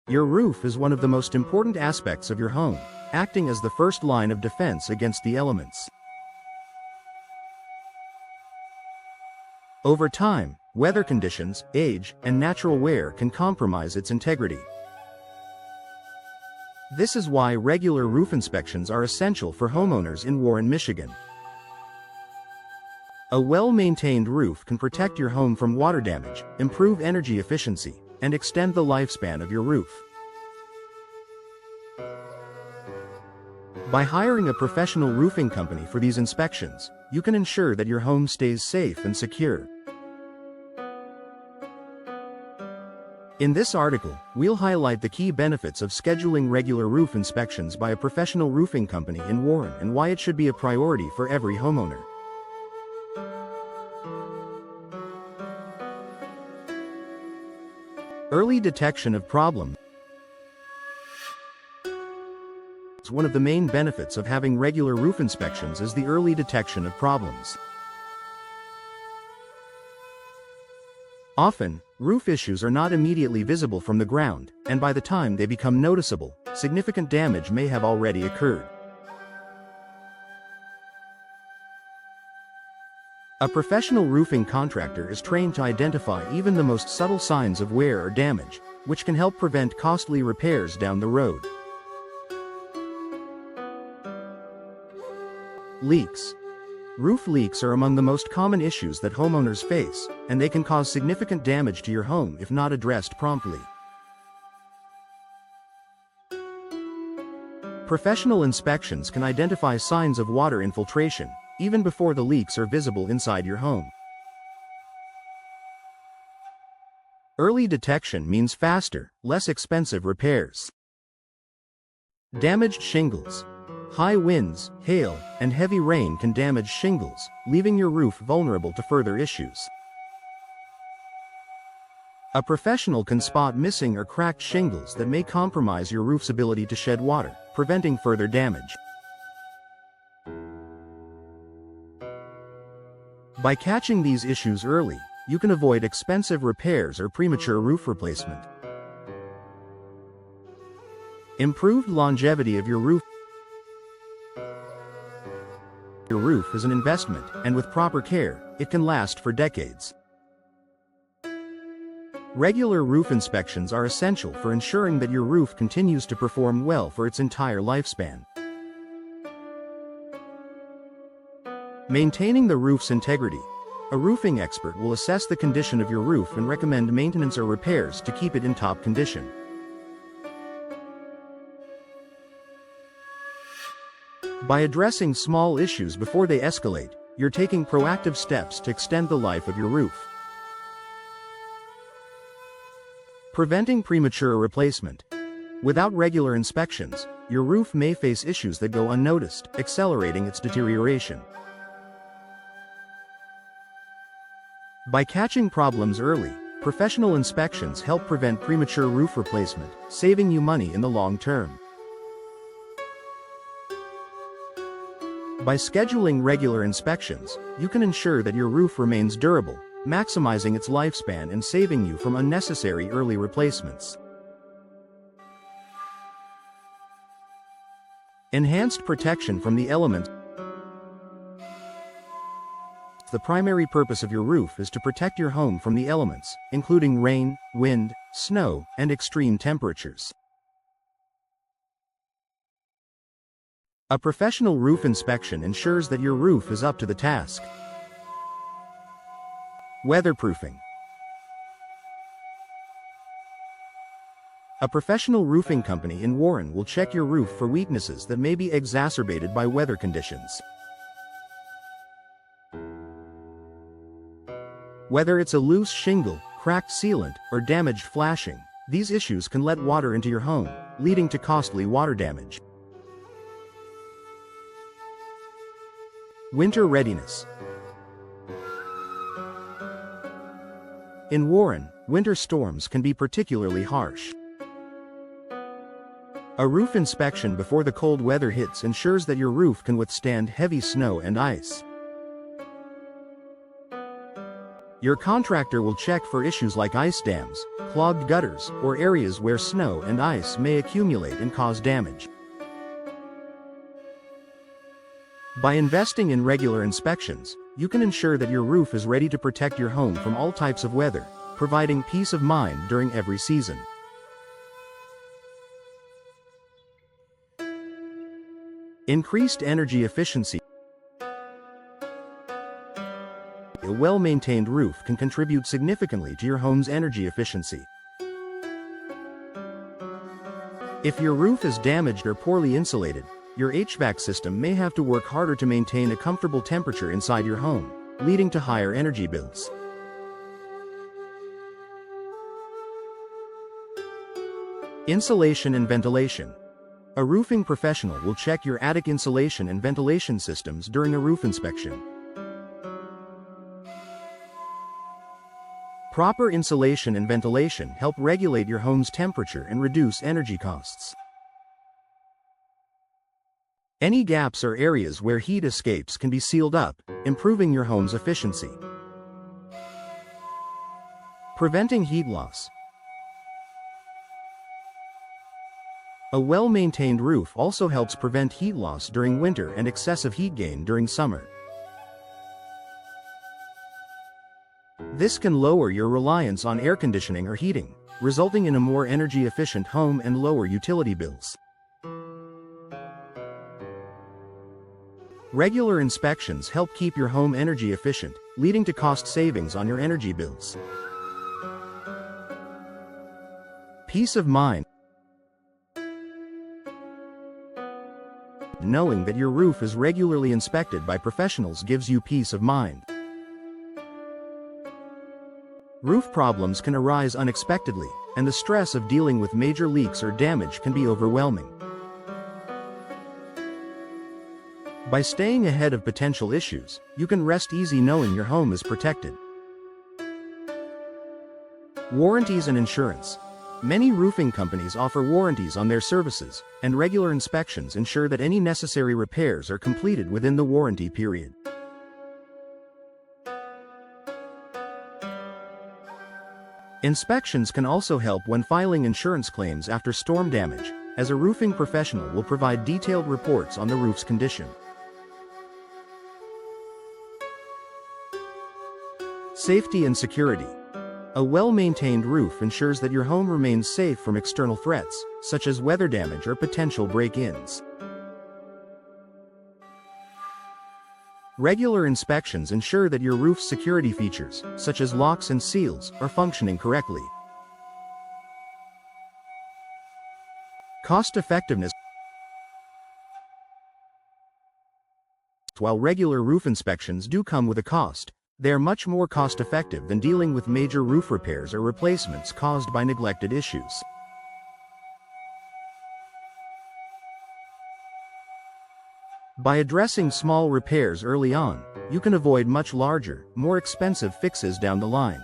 Your roof is one of the most important aspects of your home, acting as the first line of defense against the elements. Over time, weather conditions, age, and natural wear can compromise its integrity. This is why regular roof inspections are essential for homeowners in Warren, Michigan. A well-maintained roof can protect your home from water damage, improve energy efficiency, and extend the lifespan of your roof. By hiring a professional roofing company for these inspections, you can ensure that your home stays safe and secure. In this article, we'll highlight the key benefits of scheduling regular roof inspections by a professional roofing company in Warren and why it should be a priority for every homeowner. Early detection of problems. One of the main benefits of having regular roof inspections is the early detection of problems. Often, roof issues are not immediately visible from the ground, and by the time they become noticeable, significant damage may have already occurred. A professional roofing contractor is trained to identify even the most subtle signs of wear or damage, which can help prevent costly repairs down the road. Leaks. Roof leaks are among the most common issues that homeowners face, and they can cause significant damage to your home if not addressed promptly. Professional inspections can identify signs of water infiltration, even before the leaks are visible inside your home. Early detection means faster, less expensive repairs. Damaged shingles. High winds, hail, and heavy rain can damage shingles, leaving your roof vulnerable to further issues. A professional can spot missing or cracked shingles that may compromise your roof's ability to shed water, preventing further damage. By catching these issues early, you can avoid expensive repairs or premature roof replacement. Improved longevity of your roof. Your roof is an investment, and with proper care, it can last for decades. Regular roof inspections are essential for ensuring that your roof continues to perform well for its entire lifespan. Maintaining the roof's integrity. A roofing expert will assess the condition of your roof and recommend maintenance or repairs to keep it in top condition. By addressing small issues before they escalate, you're taking proactive steps to extend the life of your roof. Preventing premature replacement. Without regular inspections, your roof may face issues that go unnoticed, accelerating its deterioration. By catching problems early, professional inspections help prevent premature roof replacement, saving you money in the long term. By scheduling regular inspections, you can ensure that your roof remains durable, maximizing its lifespan and saving you from unnecessary early replacements. Enhanced protection from the elements. The primary purpose of your roof is to protect your home from the elements, including rain, wind, snow, and extreme temperatures. A professional roof inspection ensures that your roof is up to the task. Weatherproofing. A professional roofing company in Warren will check your roof for weaknesses that may be exacerbated by weather conditions. Whether it's a loose shingle, cracked sealant, or damaged flashing, these issues can let water into your home, leading to costly water damage. Winter readiness. In Warren, winter storms can be particularly harsh. A roof inspection before the cold weather hits ensures that your roof can withstand heavy snow and ice. Your contractor will check for issues like ice dams, clogged gutters, or areas where snow and ice may accumulate and cause damage. By investing in regular inspections, you can ensure that your roof is ready to protect your home from all types of weather, providing peace of mind during every season. Increased energy efficiency. A well-maintained roof can contribute significantly to your home's energy efficiency. If your roof is damaged or poorly insulated, your HVAC system may have to work harder to maintain a comfortable temperature inside your home, leading to higher energy bills. Insulation and ventilation. A roofing professional will check your attic insulation and ventilation systems during a roof inspection. Proper insulation and ventilation help regulate your home's temperature and reduce energy costs. Any gaps or areas where heat escapes can be sealed up, improving your home's efficiency. Preventing heat loss. A well-maintained roof also helps prevent heat loss during winter and excessive heat gain during summer. This can lower your reliance on air conditioning or heating, resulting in a more energy-efficient home and lower utility bills. Regular inspections help keep your home energy efficient, leading to cost savings on your energy bills. Peace of mind. Knowing that your roof is regularly inspected by professionals gives you peace of mind. Roof problems can arise unexpectedly, and the stress of dealing with major leaks or damage can be overwhelming. By staying ahead of potential issues, you can rest easy knowing your home is protected. Warranties and insurance. Many roofing companies offer warranties on their services, and regular inspections ensure that any necessary repairs are completed within the warranty period. Inspections can also help when filing insurance claims after storm damage, as a roofing professional will provide detailed reports on the roof's condition. Safety and security. A well-maintained roof ensures that your home remains safe from external threats, such as weather damage or potential break-ins. Regular inspections ensure that your roof's security features, such as locks and seals, are functioning correctly. Cost-effectiveness. While regular roof inspections do come with a cost, they are much more cost-effective than dealing with major roof repairs or replacements caused by neglected issues. By addressing small repairs early on, you can avoid much larger, more expensive fixes down the line.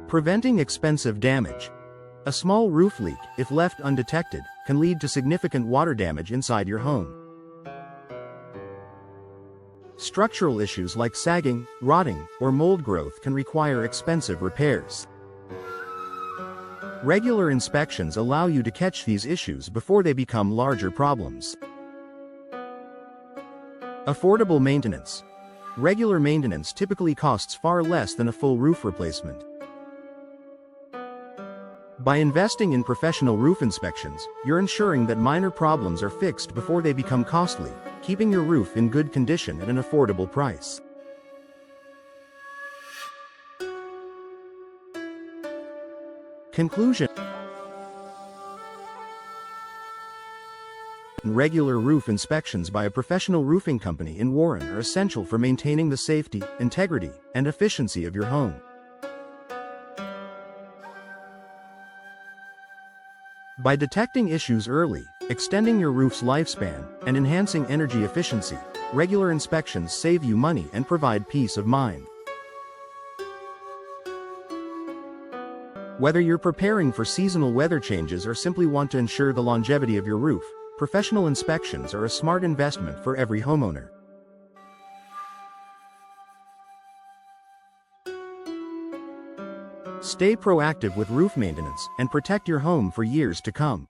Preventing expensive damage. A small roof leak, if left undetected, can lead to significant water damage inside your home. Structural issues like sagging, rotting, or mold growth can require expensive repairs. Regular inspections allow you to catch these issues before they become larger problems. Affordable maintenance. Regular maintenance typically costs far less than a full roof replacement. By investing in professional roof inspections, you're ensuring that minor problems are fixed before they become costly, keeping your roof in good condition at an affordable price. Conclusion. Regular roof inspections by a professional roofing company in Warren are essential for maintaining the safety, integrity, and efficiency of your home. By detecting issues early, extending your roof's lifespan, and enhancing energy efficiency, regular inspections save you money and provide peace of mind. Whether you're preparing for seasonal weather changes or simply want to ensure the longevity of your roof, professional inspections are a smart investment for every homeowner. Stay proactive with roof maintenance and protect your home for years to come.